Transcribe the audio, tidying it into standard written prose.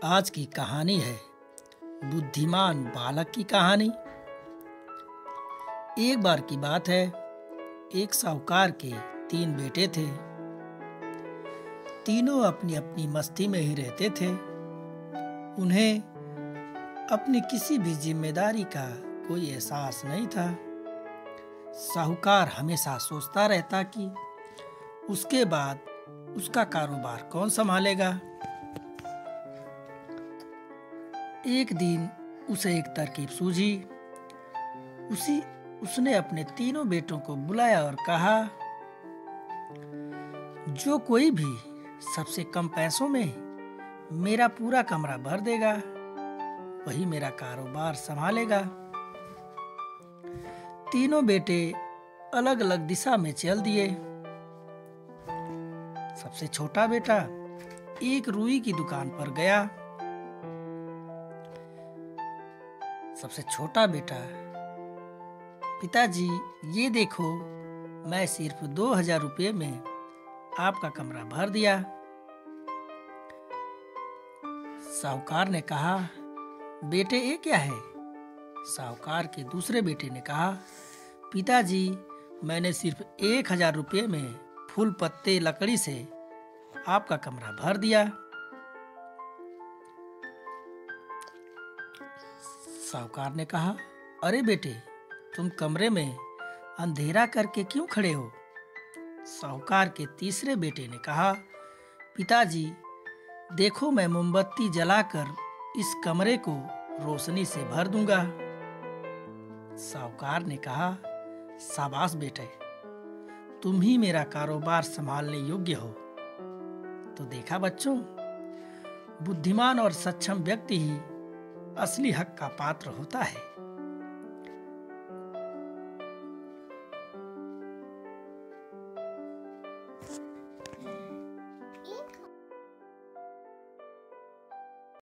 आज की कहानी है बुद्धिमान बालक की कहानी। एक बार की बात है, एक साहूकार के 3 बेटे थे। तीनों अपनी अपनी मस्ती में ही रहते थे। उन्हें अपनी किसी भी जिम्मेदारी का कोई एहसास नहीं था। साहूकार हमेशा सोचता रहता कि उसके बाद उसका कारोबार कौन संभालेगा। एक दिन उसे एक तरकीब सूझी। उसने अपने तीनों बेटों को बुलाया और कहा, जो कोई भी सबसे कम पैसों में मेरा पूरा कमरा भर देगा, वही मेरा कारोबार संभालेगा। तीनों बेटे अलग अलग दिशा में चल दिए। सबसे छोटा बेटा एक रुई की दुकान पर गया। सबसे छोटा बेटा, पिताजी ये देखो, मैं सिर्फ 2000 रुपये में आपका कमरा भर दिया। साहूकार ने कहा, बेटे ये क्या है? साहूकार के दूसरे बेटे ने कहा, पिताजी मैंने सिर्फ 1000 रुपये में फूल पत्ते लकड़ी से आपका कमरा भर दिया। साहूकार ने कहा, अरे बेटे, तुम कमरे में अंधेरा करके क्यों खड़े हो? साहूकार के तीसरे बेटे ने कहा, पिताजी देखो, मैं मोमबत्ती जलाकर इस कमरे को रोशनी से भर दूंगा। साहूकार ने कहा, शाबाश बेटे, तुम ही मेरा कारोबार संभालने योग्य हो। तो देखा बच्चों, बुद्धिमान और सक्षम व्यक्ति ही असली हक का पात्र होता है।